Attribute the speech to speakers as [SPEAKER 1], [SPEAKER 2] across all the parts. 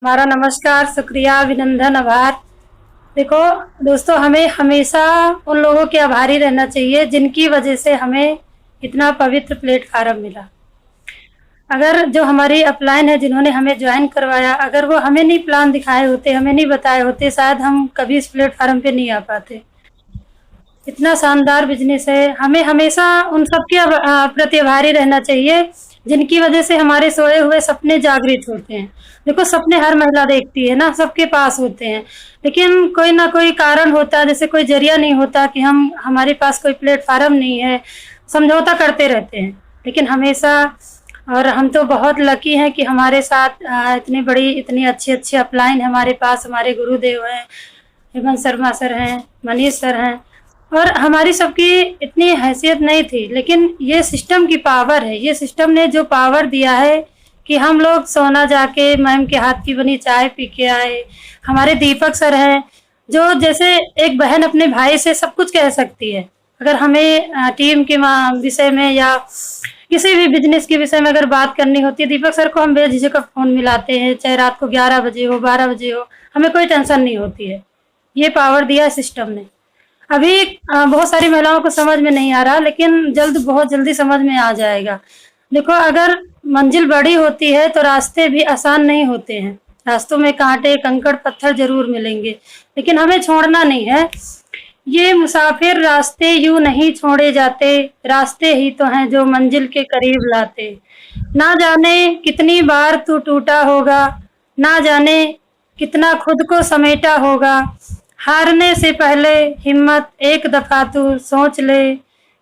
[SPEAKER 1] हमारा नमस्कार, शुक्रिया, अभिनंदन, आभार। देखो दोस्तों, हमें हमेशा उन लोगों के आभारी रहना चाहिए जिनकी वजह से हमें इतना पवित्र प्लेटफ़ॉर्म मिला। अगर जो हमारी अपलाइन है जिन्होंने हमें जॉइन करवाया, अगर वो हमें नहीं प्लान दिखाए होते, हमें नहीं बताए होते, शायद हम कभी इस प्लेटफ़ॉर्म पे नहीं आ पाते। इतना शानदार बिज़नेस है, हमें हमेशा उन सब के प्रति आभारी रहना चाहिए जिनकी वजह से हमारे सोए हुए सपने जागृत होते हैं। देखो सपने हर महिला देखती है ना, सबके पास होते हैं, लेकिन कोई ना कोई कारण होता है, जैसे कोई ज़रिया नहीं होता कि हमारे पास कोई प्लेटफ़ॉर्म नहीं है, समझौता करते रहते हैं। लेकिन हमेशा और हम तो बहुत लकी हैं कि हमारे साथ इतनी बड़ी, इतनी अच्छी-अच्छी अपलाइन हमारे पास, हमारे गुरुदेव हैं, हेमंत शर्मा सर हैं, मनीष सर हैं। और हमारी सबकी इतनी हैसियत नहीं थी, लेकिन ये सिस्टम की पावर है, ये सिस्टम ने जो पावर दिया है कि हम लोग सोना जाके मैम के हाथ की बनी चाय पी के आए। हमारे दीपक सर हैं, जो जैसे एक बहन अपने भाई से सब कुछ कह सकती है। अगर हमें टीम के विषय में या किसी भी बिजनेस के विषय में अगर बात करनी होती है, दीपक सर को हम बेझिझक फ़ोन मिलाते हैं, चाहे रात को 11 बजे हो, 12 बजे हो, हमें कोई टेंशन नहीं होती है। ये पावर दिया है सिस्टम ने। अभी बहुत सारी महिलाओं को समझ में नहीं आ रहा, लेकिन बहुत जल्दी समझ में आ जाएगा। देखो अगर मंजिल बड़ी होती है तो रास्ते भी आसान नहीं होते हैं। रास्तों में कांटे, कंकड़, पत्थर ज़रूर मिलेंगे, लेकिन हमें छोड़ना नहीं है। ये मुसाफिर रास्ते यूँ नहीं छोड़े जाते, रास्ते ही तो हैं जो मंजिल के करीब लाते। ना जाने कितनी बार तू टूटा होगा, ना जाने कितना खुद को समेटा होगा। हारने से पहले हिम्मत एक दफ़ा तू सोच ले,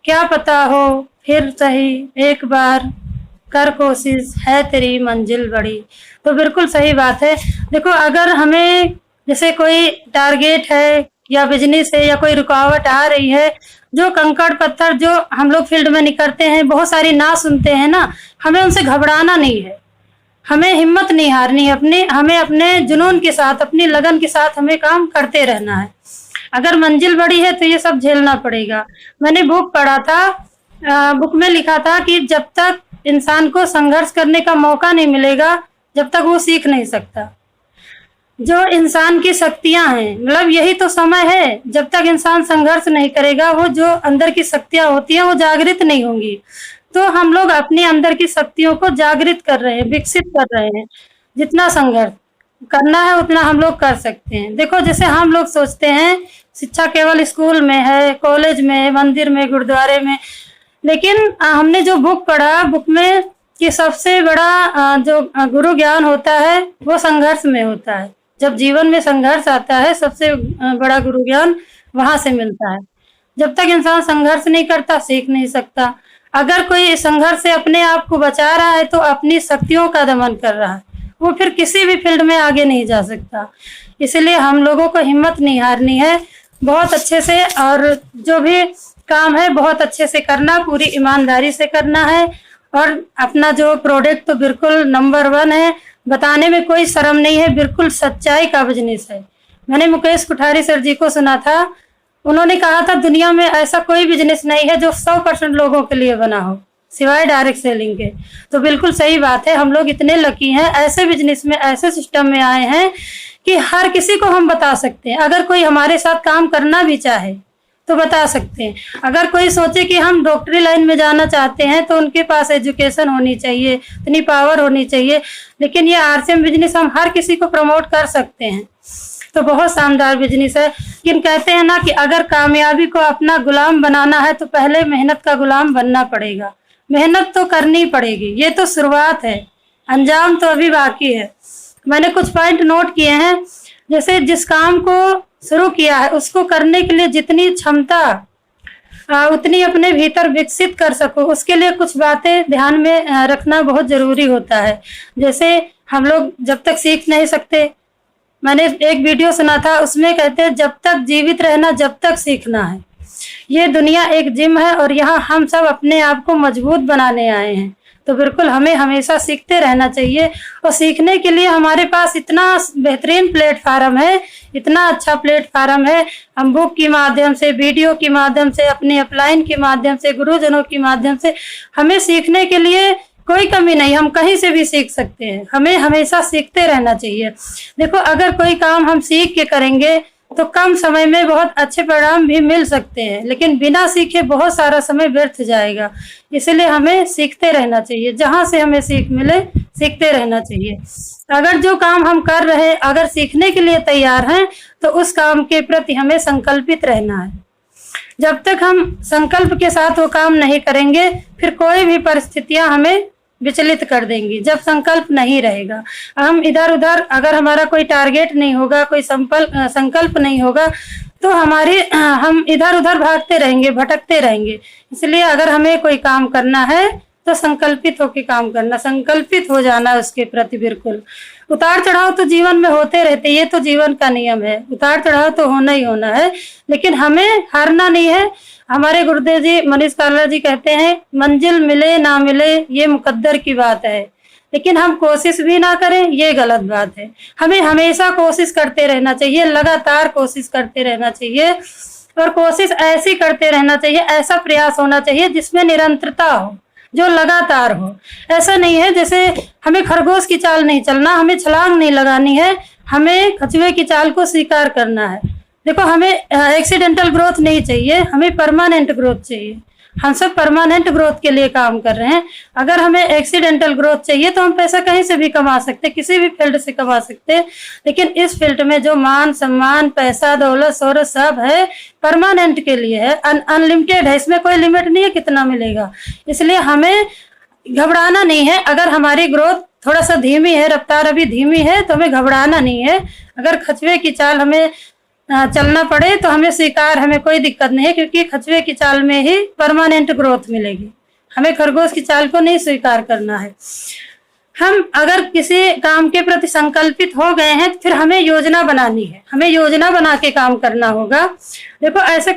[SPEAKER 1] क्या पता हो फिर सही एक बार कर कोशिश, है तेरी मंजिल बड़ी। तो बिल्कुल सही बात है। देखो अगर हमें जैसे कोई टारगेट है या बिज़नेस है या कोई रुकावट आ रही है, जो कंकड़ पत्थर जो हम लोग फील्ड में निकलते हैं, बहुत सारी ना सुनते हैं ना, हमें उनसे घबराना नहीं है। हमें हिम्मत नहीं हारनी है, हमें अपने जुनून के साथ, अपनी लगन के साथ हमें काम करते रहना है। अगर मंजिल बड़ी है तो ये सब झेलना पड़ेगा। मैंने बुक पढ़ा था, बुक में लिखा था कि जब तक इंसान को संघर्ष करने का मौका नहीं मिलेगा, जब तक वो सीख नहीं सकता। जो इंसान की शक्तियाँ हैं, मतलब यही तो समय है, जब तक इंसान संघर्ष नहीं करेगा, वो जो अंदर की शक्तियाँ होती हैं वो जागृत नहीं होंगी। तो हम लोग अपने अंदर की शक्तियों को जागृत कर रहे हैं, विकसित कर रहे हैं। जितना संघर्ष करना है उतना हम लोग कर सकते हैं। देखो जैसे हम लोग सोचते हैं शिक्षा केवल स्कूल में है, कॉलेज में, मंदिर में, गुरुद्वारे में, लेकिन हमने जो बुक पढ़ा, बुक में कि सबसे बड़ा जो गुरु ज्ञान होता है वो संघर्ष में होता है। जब जीवन में संघर्ष आता है, सबसे बड़ा गुरु ज्ञान वहाँ से मिलता है। जब तक इंसान संघर्ष नहीं करता, सीख नहीं सकता। अगर कोई संघर्ष से अपने आप को बचा रहा है तो अपनी शक्तियों का दमन कर रहा है, वो फिर किसी भी फील्ड में आगे नहीं जा सकता। इसलिए हम लोगों को हिम्मत नहीं हारनी है, बहुत अच्छे से, और जो भी काम है बहुत अच्छे से करना, पूरी ईमानदारी से करना है। और अपना जो प्रोडक्ट तो बिल्कुल नंबर 1 है, बताने में कोई शर्म नहीं है, बिल्कुल सच्चाई का बिजनेस है। मैंने मुकेश कोठारी सर जी को सुना था, उन्होंने कहा था दुनिया में ऐसा कोई बिजनेस नहीं है जो 100% लोगों के लिए बना हो, सिवाय डायरेक्ट सेलिंग के। तो बिल्कुल सही बात है, हम लोग इतने लकी हैं, ऐसे बिजनेस में, ऐसे सिस्टम में आए हैं कि हर किसी को हम बता सकते हैं। अगर कोई हमारे साथ काम करना भी चाहे तो बता सकते हैं। अगर कोई सोचे कि हम डॉक्टरी लाइन में जाना चाहते हैं तो उनके पास एजुकेशन होनी चाहिए, इतनी पावर होनी चाहिए। लेकिन ये आरसीएम बिजनेस हम हर किसी को प्रमोट कर सकते हैं, तो बहुत शानदार बिजनेस है। लेकिन कहते हैं ना कि अगर कामयाबी को अपना गुलाम बनाना है तो पहले मेहनत का गुलाम बनना पड़ेगा। मेहनत तो करनी पड़ेगी, ये तो शुरुआत है, अंजाम तो अभी बाकी है। मैंने कुछ पॉइंट नोट किए हैं, जैसे जिस काम को शुरू किया है उसको करने के लिए जितनी क्षमता उतनी अपने भीतर विकसित कर सको, उसके लिए कुछ बातें ध्यान में रखना बहुत ज़रूरी होता है। जैसे हम लोग जब तक सीख नहीं सकते, मैंने एक वीडियो सुना था, उसमें कहते हैं जब तक जीवित रहना, जब तक सीखना है। ये दुनिया एक जिम है और यहाँ हम सब अपने आप को मजबूत बनाने आए हैं। तो बिल्कुल हमें हमेशा सीखते रहना चाहिए, और सीखने के लिए हमारे पास इतना बेहतरीन प्लेटफार्म है, इतना अच्छा प्लेटफार्म है। हम बुक के माध्यम से, वीडियो के माध्यम से, अपने अपलाइन के माध्यम से, गुरुजनों के माध्यम से, हमें सीखने के लिए कोई कमी नहीं, हम कहीं से भी सीख सकते हैं, हमें हमेशा सीखते रहना चाहिए। देखो अगर कोई काम हम सीख के करेंगे तो कम समय में बहुत अच्छे परिणाम भी मिल सकते हैं, लेकिन बिना सीखे बहुत सारा समय व्यर्थ जाएगा। इसलिए हमें सीखते रहना चाहिए, जहाँ से हमें सीख मिले सीखते रहना चाहिए। अगर जो काम हम कर रहे हैं अगर सीखने के लिए तैयार हैं तो उस काम के प्रति हमें संकल्पित रहना है। जब तक हम संकल्प के साथ वो काम नहीं करेंगे फिर कोई भी परिस्थितियां हमें विचलित कर देंगी। जब संकल्प नहीं रहेगा, हम इधर उधर, अगर हमारा कोई टारगेट नहीं होगा, कोई संकल्प नहीं होगा तो हम इधर उधर भागते रहेंगे, भटकते रहेंगे। इसलिए अगर हमें कोई काम करना है तो संकल्पित होकर काम करना, संकल्पित हो जाना उसके प्रति। बिल्कुल उतार चढ़ाव तो जीवन में होते रहते, ये तो जीवन का नियम है, उतार चढ़ाव तो होना ही होना है, लेकिन हमें हारना नहीं है। हमारे गुरुदेव जी मनीष कालरा जी कहते हैं, मंजिल मिले ना मिले ये मुकद्दर की बात है, लेकिन हम कोशिश भी ना करें ये गलत बात है। हमें हमेशा कोशिश करते रहना चाहिए, लगातार कोशिश करते रहना चाहिए, और कोशिश ऐसी करते रहना चाहिए, ऐसा प्रयास होना चाहिए जिसमें निरंतरता हो, जो लगातार हो। ऐसा नहीं है जैसे हमें खरगोश की चाल नहीं चलना, हमें छलांग नहीं लगानी है, हमें कछुए की चाल को स्वीकार करना है। देखो हमें एक्सीडेंटल ग्रोथ नहीं चाहिए, हमें परमानेंट ग्रोथ चाहिए। हम सब परमानेंट ग्रोथ के लिए काम कर रहे हैं। अगर हमें एक्सीडेंटल ग्रोथ चाहिए तो हम पैसा कहीं से भी कमा सकते, किसी भी फील्ड से कमा सकते, लेकिन इस फील्ड में जो मान सम्मान, पैसा, दौलत, शोहरत सब है परमानेंट के लिए है, अनलिमिटेड है, इसमें कोई लिमिट नहीं है कितना मिलेगा। इसलिए हमें घबराना नहीं है। अगर हमारी ग्रोथ थोड़ा सा धीमी है, रफ्तार अभी धीमी है, तो हमें घबराना नहीं है। अगर कछुए की चाल हमें चलना पड़े तो हमें स्वीकार, हमें कोई दिक्कत नहीं है, क्योंकि कछुए की चाल में ही परमानेंट ग्रोथ मिलेगी। हमें खरगोश की चाल को नहीं स्वीकार करना है। हम अगर किसी काम के प्रति संकल्पित हो गए हैं तो फिर हमें योजना बनानी है, हमें योजना बना के काम करना होगा। देखो ऐसे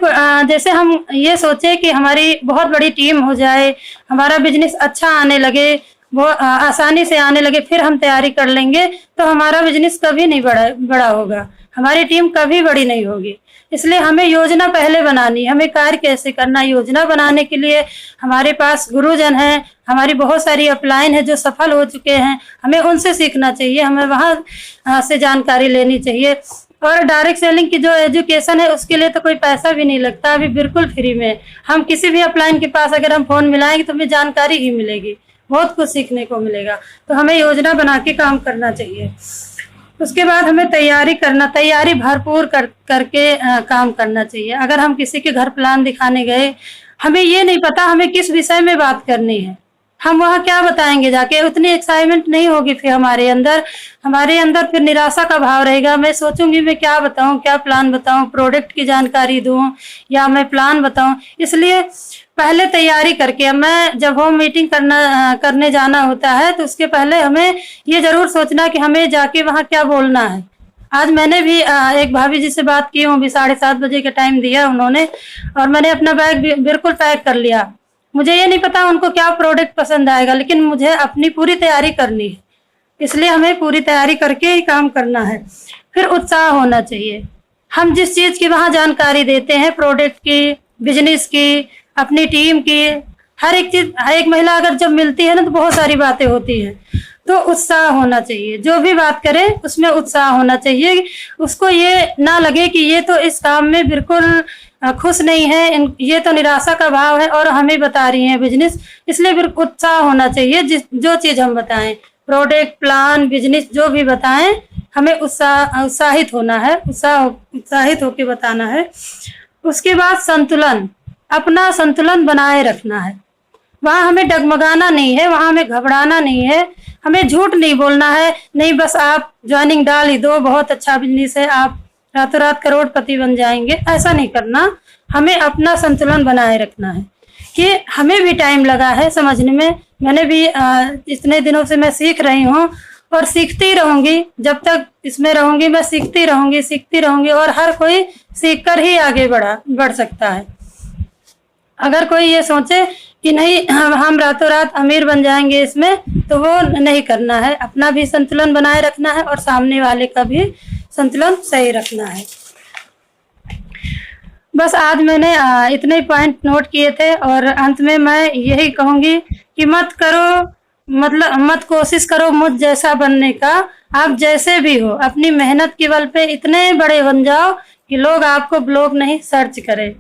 [SPEAKER 1] जैसे हम ये सोचे कि हमारी बहुत बड़ी टीम हो जाए, हमारा बिजनेस अच्छा आने लगे, वो आसानी से आने लगे, फिर हम तैयारी कर लेंगे तो हमारा बिजनेस कभी नहीं बड़ा होगा, हमारी टीम कभी बड़ी नहीं होगी। इसलिए हमें योजना पहले बनानी, हमें कार्य कैसे करना। योजना बनाने के लिए हमारे पास गुरुजन हैं, हमारी बहुत सारी अपलाइन है जो सफल हो चुके हैं, हमें उनसे सीखना चाहिए, हमें वहाँ से जानकारी लेनी चाहिए। और डायरेक्ट सेलिंग की जो एजुकेशन है उसके लिए तो कोई पैसा भी नहीं लगता, अभी बिल्कुल फ्री में। हम किसी भी अपलाइन के पास अगर हम फोन मिलाएंगे तो हमें जानकारी ही मिलेगी, बहुत कुछ सीखने को मिलेगा। तो हमें योजना बना के काम करना चाहिए। उसके बाद हमें तैयारी भरपूर करके काम करना चाहिए। अगर हम किसी के घर प्लान दिखाने गए, हमें ये नहीं पता हमें किस विषय में बात करनी है, हम वहाँ क्या बताएंगे जाके, उतनी एक्साइटमेंट नहीं होगी फिर हमारे अंदर फिर निराशा का भाव रहेगा। मैं सोचूंगी मैं क्या बताऊं, क्या प्लान बताऊं, प्रोडक्ट की जानकारी दूं या मैं प्लान बताऊं। इसलिए पहले तैयारी करके, मैं जब होम मीटिंग करने जाना होता है तो उसके पहले हमें ये जरूर सोचना कि हमें जाके वहाँ क्या बोलना है। आज मैंने भी एक भाभी जी से बात की हूँ, भी 7:30 बजे का टाइम दिया उन्होंने, और मैंने अपना बैग बिल्कुल पैक कर लिया। मुझे ये नहीं पता उनको क्या प्रोडक्ट पसंद आएगा, लेकिन मुझे अपनी पूरी तैयारी करनी है। इसलिए हमें पूरी तैयारी करके ही काम करना है। फिर उत्साह होना चाहिए। हम जिस चीज़ की वहाँ जानकारी देते हैं, प्रोडक्ट की, बिजनेस की, अपनी टीम की, हर एक चीज़, हर एक महिला अगर जब मिलती है ना तो बहुत सारी बातें होती हैं, तो उत्साह होना चाहिए। जो भी बात करे उसमें उत्साह होना चाहिए। उसको ये ना लगे कि ये तो इस काम में बिल्कुल खुश नहीं है, ये तो निराशा का भाव है और हमें बता रही हैं बिजनेस। इसलिए फिर उत्साह होना चाहिए। जो चीज़ हम बताएं, प्रोडक्ट, प्लान, बिजनेस जो भी बताएं, हमें उत्साहित होना है, उत्साहित होकर बताना है। उसके बाद संतुलन, अपना संतुलन बनाए रखना है। वहाँ हमें डगमगाना नहीं है, वहाँ हमें घबराना नहीं है, हमें झूठ नहीं बोलना है। नहीं बस आप ज्वाइनिंग डाल ही दो, बहुत अच्छा बिजनेस है, आप रातों रात करोड़पति बन जाएंगे, ऐसा नहीं करना। हमें अपना संतुलन बनाए रखना है कि हमें भी टाइम लगा है समझने में। मैंने भी इतने दिनों से मैं सीख रही हूँ और सीखती रहूंगी। जब तक इसमें रहूंगी मैं सीखती रहूंगी, और हर कोई सीख कर ही आगे बढ़ सकता है। अगर कोई ये सोचे कि नहीं हम रातों रात अमीर बन जाएंगे इसमें, तो वो नहीं करना है। अपना भी संतुलन बनाए रखना है और सामने वाले का भी संतुलन सही रखना है। बस आज मैंने इतने पॉइंट नोट किए थे, और अंत में मैं यही कहूँगी कि मत करो मतलब मत कोशिश करो मुझ जैसा बनने का। आप जैसे भी हो अपनी मेहनत के बल पे इतने बड़े बन जाओ कि लोग आपको ब्लॉग नहीं सर्च करें।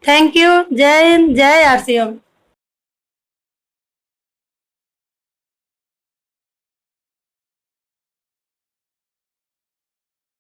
[SPEAKER 1] Thank you. जय हिंद, जय आरसीएम।